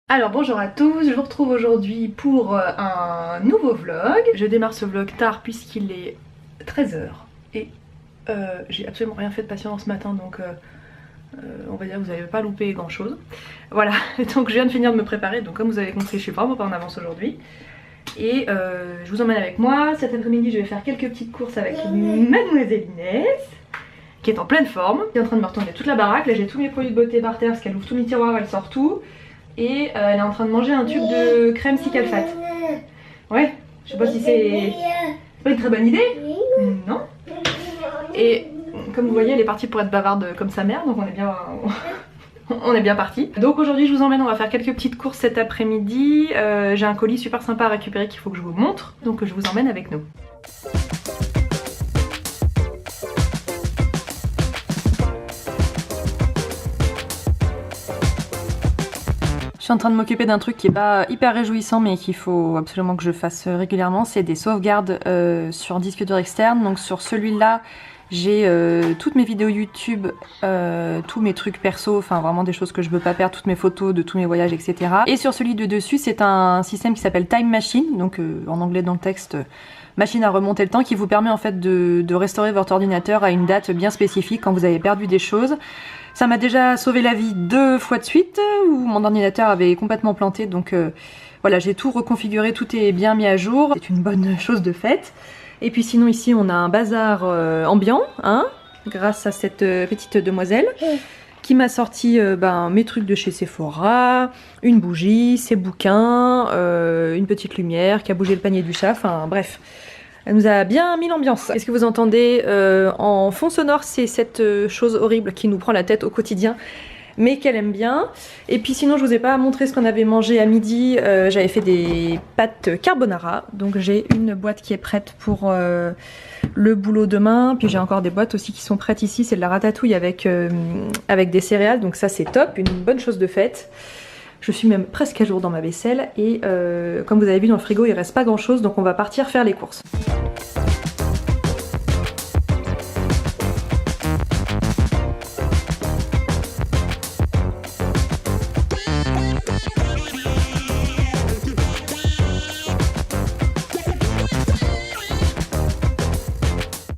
Alors bonjour à tous, je vous retrouve aujourd'hui pour un nouveau vlog. Je démarre ce vlog tard puisqu'il est 13 h et j'ai absolument rien fait de patient ce matin, donc on va dire que vous n'avez pas loupé grand chose. Voilà, donc je viens de finir de me préparer, donc comme vous avez compris je suis vraiment pas en avance aujourd'hui. Et je vous emmène avec moi. Cet après-midi je vais faire quelques petites courses avec Mademoiselle Inès, qui est en pleine forme, qui est en train de me retourner toute la baraque. Là j'ai tous mes produits de beauté par terre parce qu'elle ouvre tous mes tiroirs, elle sort tout. Et elle est en train de manger un tube de crème cicalfate. Ouais, je sais pas si c'est pas une très bonne idée. Non. Et comme vous voyez, elle est partie pour être bavarde comme sa mère, donc on est bien parti. Donc aujourd'hui je vous emmène, on va faire quelques petites courses cet après-midi. J'ai un colis super sympa à récupérer qu'il faut que je vous montre, donc je vous emmène avec nous. Je suis en train de m'occuper d'un truc qui est pas hyper réjouissant mais qu'il faut absolument que je fasse régulièrement, c'est des sauvegardes sur disque dur externe. Donc sur celui-là j'ai toutes mes vidéos YouTube, tous mes trucs perso, enfin vraiment des choses que je veux pas perdre, toutes mes photos de tous mes voyages, etc. Et sur celui de dessus c'est un système qui s'appelle Time Machine, donc en anglais dans le texte machine à remonter le temps, qui vous permet en fait de restaurer votre ordinateur à une date bien spécifique quand vous avez perdu des choses. Ça m'a déjà sauvé la vie 2 fois de suite où mon ordinateur avait complètement planté, donc voilà, j'ai tout reconfiguré, tout est bien mis à jour. C'est une bonne chose de fait. Et puis sinon ici on a un bazar ambiant, hein, grâce à cette petite demoiselle qui m'a sorti mes trucs de chez Sephora, une bougie, ses bouquins, une petite lumière qui a bougé le panier du chat, enfin bref. Elle nous a bien mis l'ambiance. Est-ce que vous entendez en fond sonore, c'est cette chose horrible qui nous prend la tête au quotidien, mais qu'elle aime bien. Et puis sinon je vous ai pas montré ce qu'on avait mangé à midi. J'avais fait des pâtes carbonara, donc j'ai une boîte qui est prête pour le boulot demain. Puis j'ai encore des boîtes aussi qui sont prêtes ici, c'est de la ratatouille avec des céréales, donc ça c'est top, une bonne chose de faite. Je suis même presque à jour dans ma vaisselle et comme vous avez vu dans le frigo il reste pas grand chose, donc on va partir faire les courses.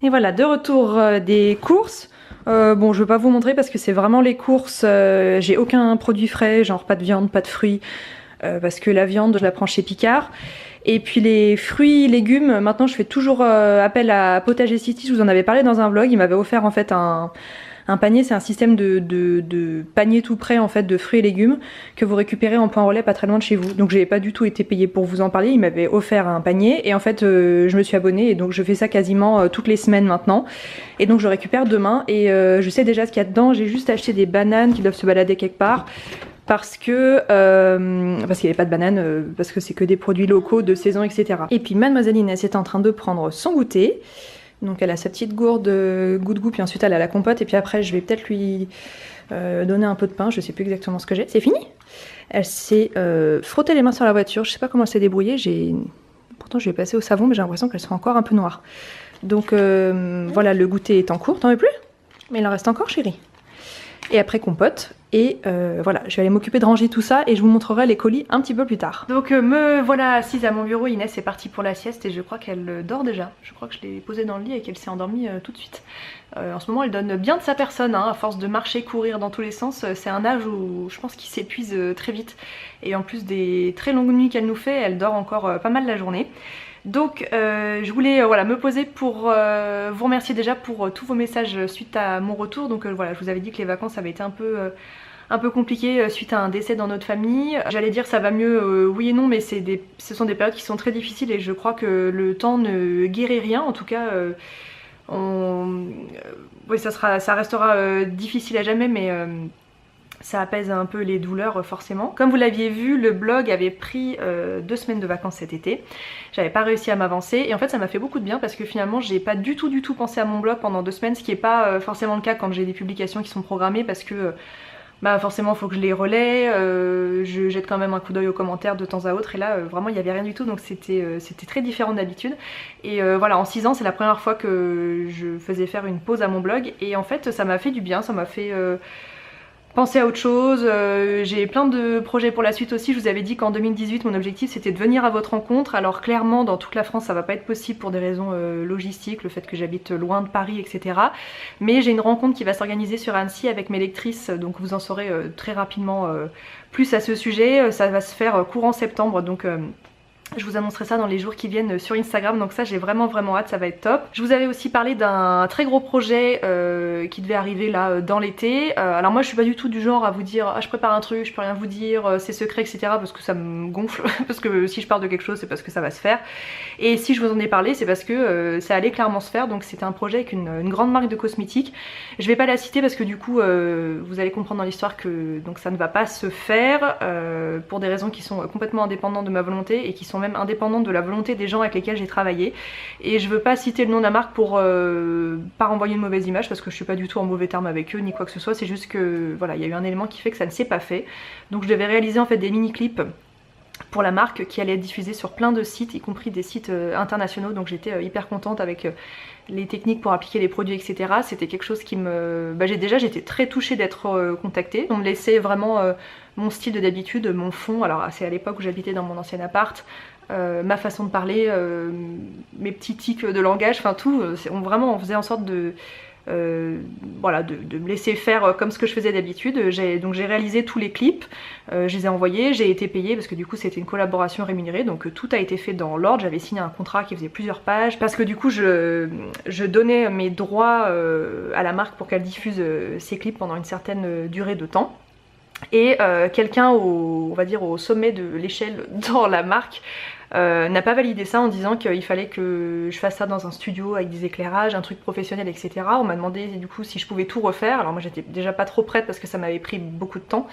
Et voilà, de retour des courses. Bon, je vais pas vous montrer parce que c'est vraiment les courses. J'ai aucun produit frais, genre pas de viande, pas de fruits, parce que la viande, je la prends chez Picard. Et puis les fruits, légumes, maintenant je fais toujours appel à Potager City. Je vous en avais parlé dans un vlog. Il m'avait offert en fait un panier, c'est un système de panier tout prêt en fait de fruits et légumes que vous récupérez en point relais pas très loin de chez vous. Donc j'ai pas du tout été payée pour vous en parler, il m'avait offert un panier et en fait je me suis abonnée et donc je fais ça quasiment toutes les semaines maintenant. Et donc je récupère demain et je sais déjà ce qu'il y a dedans, j'ai juste acheté des bananes qui doivent se balader quelque part. Parce qu'il n'y avait pas de bananes, parce que c'est que des produits locaux de saison, etc. Et puis Mademoiselle Inès est en train de prendre son goûter. Donc elle a sa petite gourde goût, puis ensuite elle a la compote, et puis après je vais peut-être lui donner un peu de pain, je sais plus exactement ce que j'ai. C'est fini. Elle s'est frotté les mains sur la voiture, je sais pas comment elle s'est débrouillée, pourtant je vais passer au savon, mais j'ai l'impression qu'elles sont encore un peu noires. Donc voilà, le goûter est en cours, t'en veux plus? Mais il en reste encore, chérie. Et après compote, et voilà, je vais aller m'occuper de ranger tout ça et je vous montrerai les colis un petit peu plus tard. Donc me voilà assise à mon bureau, Inès est partie pour la sieste et je crois qu'elle dort déjà. Je crois que je l'ai posée dans le lit et qu'elle s'est endormie tout de suite. En ce moment elle donne bien de sa personne, hein, à force de marcher, courir dans tous les sens. C'est un âge où je pense qu'il s'épuise très vite. Et en plus des très longues nuits qu'elle nous fait, elle dort encore pas mal la journée. Donc je voulais voilà, me poser pour vous remercier déjà pour tous vos messages suite à mon retour. Donc voilà, je vous avais dit que les vacances avaient été un peu compliqué suite à un décès dans notre famille. J'allais dire ça va mieux, oui et non, mais ce sont des périodes qui sont très difficiles et je crois que le temps ne guérit rien. En tout cas, oui, ça restera difficile à jamais, mais ça apaise un peu les douleurs forcément. Comme vous l'aviez vu, le blog avait pris 2 semaines de vacances cet été. J'avais pas réussi à m'avancer et en fait ça m'a fait beaucoup de bien parce que finalement j'ai pas du tout pensé à mon blog pendant 2 semaines, ce qui est pas forcément le cas quand j'ai des publications qui sont programmées parce que forcément il faut que je les relaie, je jette quand même un coup d'œil aux commentaires de temps à autre et là vraiment il n'y avait rien du tout, donc c'était très différent d'habitude. Et voilà, en 6 ans c'est la première fois que je faisais faire une pause à mon blog et en fait ça m'a fait du bien, ça m'a fait penser à autre chose. J'ai plein de projets pour la suite aussi. Je vous avais dit qu'en 2018 mon objectif c'était de venir à votre rencontre. Alors clairement dans toute la France ça va pas être possible pour des raisons logistiques, le fait que j'habite loin de Paris, etc. Mais j'ai une rencontre qui va s'organiser sur Annecy avec mes lectrices, donc vous en saurez très rapidement plus à ce sujet. Ça va se faire courant septembre, donc je vous annoncerai ça dans les jours qui viennent sur Instagram, donc ça j'ai vraiment hâte, ça va être top. Je vous avais aussi parlé d'un très gros projet qui devait arriver là dans l'été. Alors moi je suis pas du tout du genre à vous dire ah je prépare un truc, je peux rien vous dire, c'est secret, etc. parce que ça me gonfle, parce que si je parle de quelque chose c'est parce que ça va se faire. Et si je vous en ai parlé c'est parce que ça allait clairement se faire, donc c'était un projet avec une grande marque de cosmétiques. Je vais pas la citer parce que du coup vous allez comprendre dans l'histoire que donc ça ne va pas se faire pour des raisons qui sont complètement indépendantes de ma volonté et qui sont même indépendante de la volonté des gens avec lesquels j'ai travaillé. Et je veux pas citer le nom de la marque pour pas renvoyer une mauvaise image, parce que je suis pas du tout en mauvais termes avec eux ni quoi que ce soit, c'est juste que voilà, il y a eu un élément qui fait que ça ne s'est pas fait. Donc je devais réaliser en fait des mini clips pour la marque qui allait être diffusée sur plein de sites, y compris des sites internationaux, donc j'étais hyper contente avec les techniques pour appliquer les produits, etc. C'était quelque chose qui me... j'étais très touchée d'être contactée. On me laissait vraiment mon style de d'habitude, mon fond, alors c'est à l'époque où j'habitais dans mon ancien appart, ma façon de parler, mes petits tics de langage, enfin tout, on faisait en sorte de... voilà, de me laisser faire comme ce que je faisais d'habitude. Donc j'ai réalisé tous les clips, je les ai envoyés, j'ai été payée parce que du coup c'était une collaboration rémunérée, donc tout a été fait dans l'ordre. J'avais signé un contrat qui faisait plusieurs pages parce que du coup je donnais mes droits à la marque pour qu'elle diffuse ses clips pendant une certaine durée de temps. Et quelqu'un on va dire au sommet de l'échelle dans la marque n'a pas validé ça en disant qu'il fallait que je fasse ça dans un studio avec des éclairages, un truc professionnel, etc. On m'a demandé du coup si je pouvais tout refaire. Alors moi j'étais déjà pas trop prête parce que ça m'avait pris beaucoup de temps.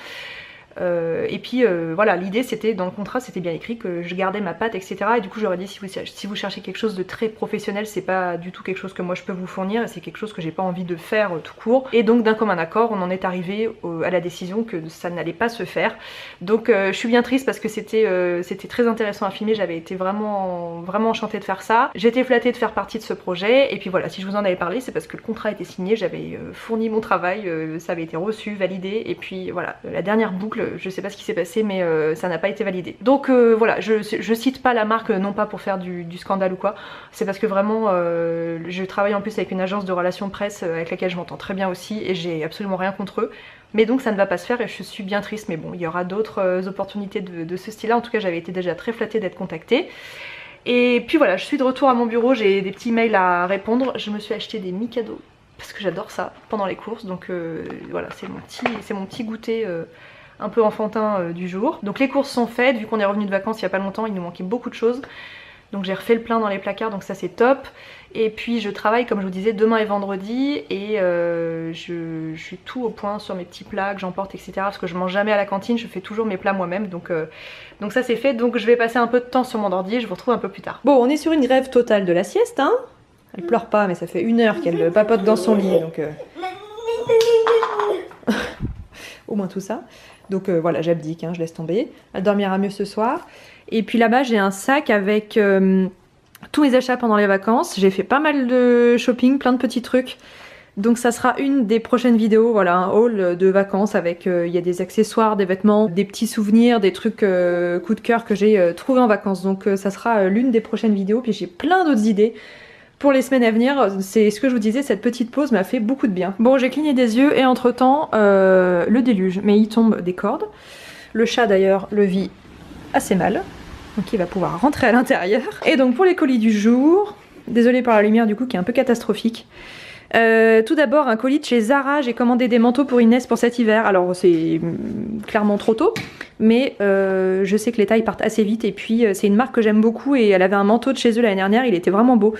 Et puis voilà, l'idée c'était, dans le contrat c'était bien écrit que je gardais ma patte, etc. Et du coup j'aurais dit si vous cherchez quelque chose de très professionnel, c'est pas du tout quelque chose que moi je peux vous fournir, et c'est quelque chose que j'ai pas envie de faire tout court. Et donc d'un commun accord on en est arrivé à la décision que ça n'allait pas se faire. Donc je suis bien triste parce que c'était très intéressant à filmer, j'avais été vraiment enchantée de faire ça. J'étais flattée de faire partie de ce projet, et puis voilà, si je vous en avais parlé c'est parce que le contrat était signé, j'avais fourni mon travail, ça avait été reçu, validé, et puis voilà, la dernière boucle, je sais pas ce qui s'est passé mais ça n'a pas été validé. Donc voilà, je cite pas la marque non pas pour faire du scandale ou quoi, c'est parce que vraiment je travaille en plus avec une agence de relations presse avec laquelle je m'entends très bien aussi et j'ai absolument rien contre eux. Mais donc ça ne va pas se faire et je suis bien triste, mais bon, il y aura d'autres opportunités de ce style là. En tout cas j'avais été déjà très flattée d'être contactée. Et puis voilà, je suis de retour à mon bureau, j'ai des petits mails à répondre. Je me suis acheté des mi-cadeaux parce que j'adore ça pendant les courses, donc voilà, c'est mon petit goûter un peu enfantin du jour. Donc les courses sont faites, vu qu'on est revenu de vacances il y a pas longtemps, il nous manquait beaucoup de choses. Donc j'ai refait le plein dans les placards, donc ça c'est top. Et puis je travaille comme je vous disais demain et vendredi, et je suis tout au point sur mes petits plats que j'emporte, etc. Parce que je mange jamais à la cantine, je fais toujours mes plats moi-même, donc ça c'est fait. Donc je vais passer un peu de temps sur mon ordi et je vous retrouve un peu plus tard. Bon, on est sur une grève totale de la sieste, hein. Elle pleure pas, mais ça fait 1 heure qu'elle papote dans son lit, donc au moins tout ça. Donc voilà, j'abdique, hein, je laisse tomber. Elle dormira mieux ce soir. Et puis là-bas, j'ai un sac avec tous mes achats pendant les vacances. J'ai fait pas mal de shopping, plein de petits trucs. Donc ça sera une des prochaines vidéos, voilà, un haul de vacances avec, il y a des accessoires, des vêtements, des petits souvenirs, des trucs coup de cœur que j'ai trouvé en vacances. Donc ça sera l'une des prochaines vidéos. Puis j'ai plein d'autres idées pour les semaines à venir. C'est ce que je vous disais, cette petite pause m'a fait beaucoup de bien. Bon, j'ai cligné des yeux et entre temps le déluge, mais il tombe des cordes. Le chat d'ailleurs le vit assez mal, donc il va pouvoir rentrer à l'intérieur. Et donc pour les colis du jour, désolée pour la lumière du coup qui est un peu catastrophique. Tout d'abord un colis de chez Zara, j'ai commandé des manteaux pour Inès pour cet hiver. Alors c'est clairement trop tôt, mais je sais que les tailles partent assez vite, et puis c'est une marque que j'aime beaucoup et elle avait un manteau de chez eux l'année dernière, il était vraiment beau.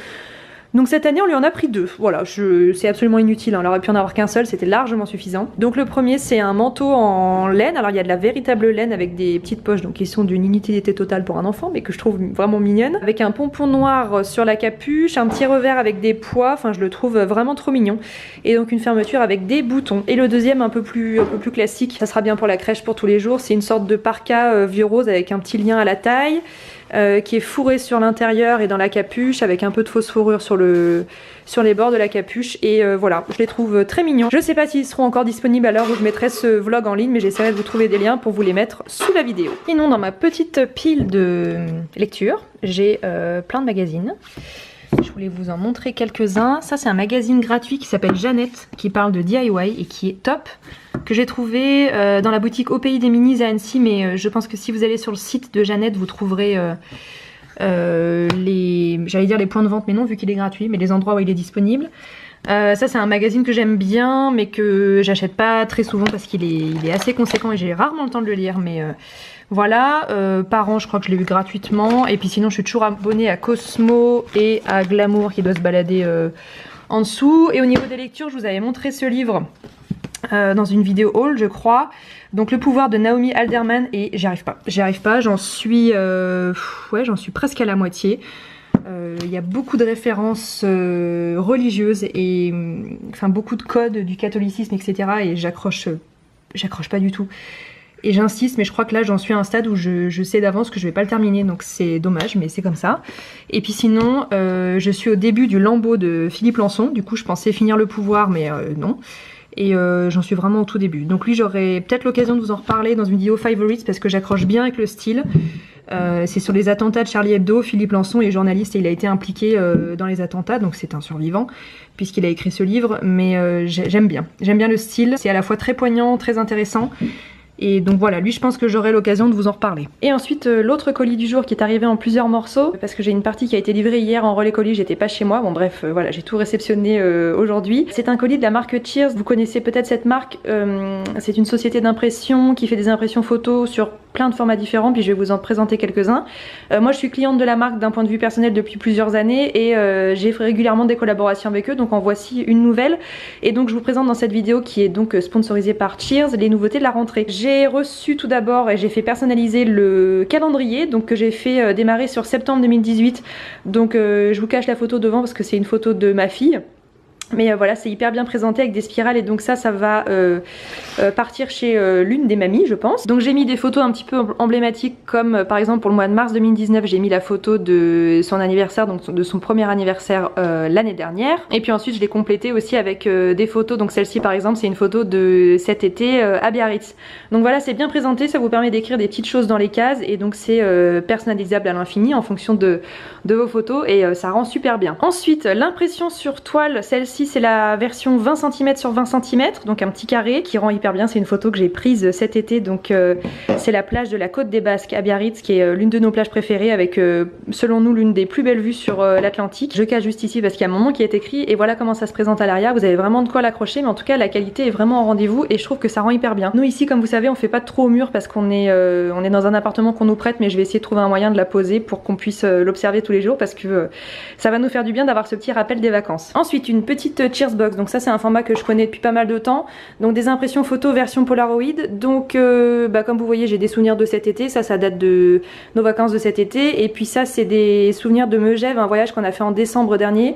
Donc cette année on lui en a pris 2, voilà, c'est absolument inutile, hein. On aurait pu en avoir qu'un seul, c'était largement suffisant. Donc le premier c'est un manteau en laine, alors il y a de la véritable laine avec des petites poches, donc qui sont d'une inutilité totale pour un enfant, mais que je trouve vraiment mignonne. Avec un pompon noir sur la capuche, un petit revers avec des pois, enfin je le trouve vraiment trop mignon. Et donc une fermeture avec des boutons. Et le deuxième un peu plus classique, ça sera bien pour la crèche pour tous les jours, c'est une sorte de parka vieux rose avec un petit lien à la taille. qui est fourré sur l'intérieur et dans la capuche avec un peu de fausse fourrure sur les bords de la capuche. Et voilà, je les trouve très mignons. Je sais pas s'ils seront encore disponibles à l'heure où je mettrai ce vlog en ligne, mais j'essaierai de vous trouver des liens pour vous les mettre sous la vidéo. Sinon, dans ma petite pile de lecture, j'ai plein de magazines. Je voulais vous en montrer quelques-uns. Ça, c'est un magazine gratuit qui s'appelle Jeannette, qui parle de DIY et qui est top, que j'ai trouvé dans la boutique Au Pays des Minis à Annecy, mais je pense que si vous allez sur le site de Jeannette, vous trouverez j'allais dire les points de vente, mais non, vu qu'il est gratuit, mais les endroits où il est disponible. Ça, c'est un magazine que j'aime bien, mais que j'achète pas très souvent parce qu'il est assez conséquent et j'ai rarement le temps de le lire, mais voilà, par an je crois que je l'ai eu gratuitement. Et puis sinon je suis toujours abonnée à Cosmo et à Glamour qui doit se balader en dessous. Et au niveau des lectures, je vous avais montré ce livre dans une vidéo haul je crois. Donc Le pouvoir de Naomi Alderman, et j'y arrive pas, j'en suis presque à la moitié. Il y a beaucoup de références religieuses et enfin beaucoup de codes du catholicisme, etc. Et j'accroche pas du tout. Et j'insiste, mais je crois que là j'en suis à un stade où je sais d'avance que je vais pas le terminer, donc c'est dommage, mais c'est comme ça. Et puis sinon, je suis au début du Lambeau de Philippe Lançon, du coup je pensais finir Le pouvoir, mais non. Et j'en suis vraiment au tout début. Donc lui, j'aurai peut-être l'occasion de vous en reparler dans une vidéo favorites parce que j'accroche bien avec le style. C'est sur les attentats de Charlie Hebdo. Philippe Lançon est journaliste et il a été impliqué dans les attentats, donc c'est un survivant puisqu'il a écrit ce livre. Mais j'aime bien le style. C'est à la fois très poignant, très intéressant. Et donc voilà, lui je pense que j'aurai l'occasion de vous en reparler. Et ensuite l'autre colis du jour qui est arrivé en plusieurs morceaux, parce que j'ai une partie qui a été livrée hier en relais colis, j'étais pas chez moi, bon bref voilà, j'ai tout réceptionné aujourd'hui. C'est un colis de la marque Cheers, vous connaissez peut-être cette marque, c'est une société d'impression qui fait des impressions photos sur plein de formats différents, puis je vais vous en présenter quelques-uns. Moi je suis cliente de la marque d'un point de vue personnel depuis plusieurs années et j'ai régulièrement des collaborations avec eux, donc en voici une nouvelle. Et donc je vous présente dans cette vidéo qui est donc sponsorisée par Cheers, les nouveautés de la rentrée. J'ai reçu tout d'abord et j'ai fait personnaliser le calendrier donc que j'ai fait démarrer sur septembre 2018. Donc je vous cache la photo devant parce que c'est une photo de ma fille. Mais voilà, c'est hyper bien présenté avec des spirales et donc ça va partir chez l'une des mamies je pense. Donc j'ai mis des photos un petit peu emblématiques comme par exemple pour le mois de mars 2019 j'ai mis la photo de son anniversaire, donc de son premier anniversaire l'année dernière. Et puis ensuite je l'ai complété aussi avec des photos, donc celle-ci par exemple c'est une photo de cet été à Biarritz. Donc voilà, c'est bien présenté, ça vous permet d'écrire des petites choses dans les cases et donc c'est personnalisable à l'infini en fonction de vos photos et ça rend super bien. Ensuite l'impression sur toile, celle-ci c'est la version 20 cm sur 20 cm, donc un petit carré qui rend hyper bien. C'est une photo que j'ai prise cet été, donc c'est la plage de la Côte des Basques à Biarritz qui est l'une de nos plages préférées avec selon nous l'une des plus belles vues sur l'Atlantique. Je cache juste ici parce qu'il y a mon nom qui est écrit et voilà comment ça se présente à l'arrière. Vous avez vraiment de quoi l'accrocher, mais en tout cas la qualité est vraiment au rendez-vous et je trouve que ça rend hyper bien. Nous ici comme vous savez on fait pas trop au mur parce qu'on est dans un appartement qu'on nous prête, mais je vais essayer de trouver un moyen de la poser pour qu'on puisse l'observer tous les jours parce que ça va nous faire du bien d'avoir ce petit rappel des vacances. Ensuite une petite Cheers box, donc ça c'est un format que je connais depuis pas mal de temps, donc des impressions photos version Polaroid. Donc comme vous voyez j'ai des souvenirs de cet été, ça date de nos vacances de cet été, et puis ça c'est des souvenirs de Megève, un voyage qu'on a fait en décembre dernier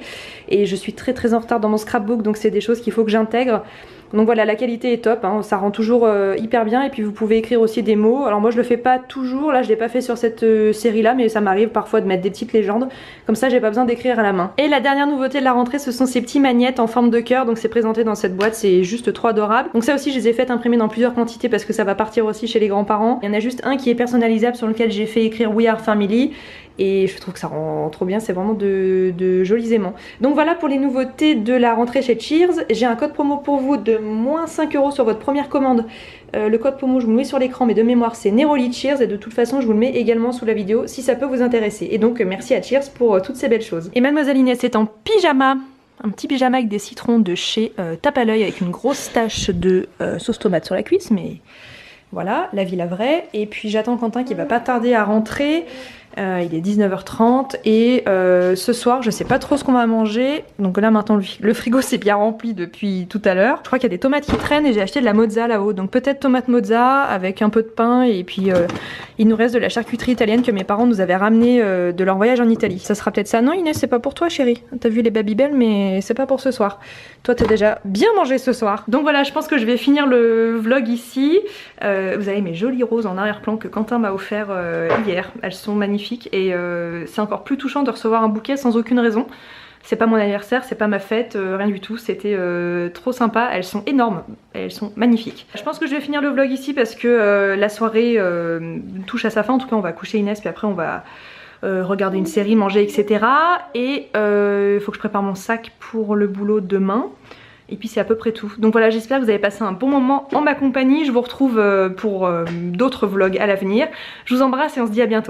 et je suis très en retard dans mon scrapbook, donc c'est des choses qu'il faut que j'intègre. Donc voilà, la qualité est top, hein, ça rend toujours hyper bien et puis vous pouvez écrire aussi des mots. Alors moi je le fais pas toujours, là je l'ai pas fait sur cette série là, mais ça m'arrive parfois de mettre des petites légendes, comme ça j'ai pas besoin d'écrire à la main. Et la dernière nouveauté de la rentrée, ce sont ces petits magnettes en forme de cœur, donc c'est présenté dans cette boîte, c'est juste trop adorable. Donc ça aussi je les ai fait imprimer dans plusieurs quantités parce que ça va partir aussi chez les grands-parents. Il y en a juste un qui est personnalisable sur lequel j'ai fait écrire We Are Family. Et je trouve que ça rend trop bien, c'est vraiment de jolis aimants. Donc voilà pour les nouveautés de la rentrée chez Cheers. J'ai un code promo pour vous de moins 5 € sur votre première commande. Le code promo je vous le mets sur l'écran, mais de mémoire c'est Neroli Cheers et de toute façon je vous le mets également sous la vidéo si ça peut vous intéresser. Et donc merci à Cheers pour toutes ces belles choses. Et Mademoiselle Inès est en pyjama. Un petit pyjama avec des citrons de chez Tape à l'œil avec une grosse tache de sauce tomate sur la cuisse, mais voilà, la vie la vraie. Et puis j'attends Quentin qui va pas tarder à rentrer. Il est 19h30 et ce soir je sais pas trop ce qu'on va manger. Donc là maintenant le frigo s'est bien rempli depuis tout à l'heure. Je crois qu'il y a des tomates qui traînent et j'ai acheté de la mozza là-haut. Donc peut-être tomate mozza avec un peu de pain et puis il nous reste de la charcuterie italienne que mes parents nous avaient ramené de leur voyage en Italie. Ça sera peut-être ça. Non Inès, c'est pas pour toi chérie. T'as vu les Babybel mais c'est pas pour ce soir. Toi t'as déjà bien mangé ce soir. Donc voilà, je pense que je vais finir le vlog ici. Vous avez mes jolies roses en arrière-plan que Quentin m'a offert hier. Elles sont magnifiques. magnifiques et c'est encore plus touchant de recevoir un bouquet sans aucune raison. C'est pas mon anniversaire, c'est pas ma fête, rien du tout, c'était trop sympa, elles sont énormes, elles sont magnifiques. Je pense que je vais finir le vlog ici parce que la soirée touche à sa fin, en tout cas on va coucher Inès puis après on va regarder une série, manger etc. Et il faut que je prépare mon sac pour le boulot demain. Et puis c'est à peu près tout. Donc voilà, j'espère que vous avez passé un bon moment en ma compagnie. Je vous retrouve pour d'autres vlogs à l'avenir. Je vous embrasse et on se dit à bientôt.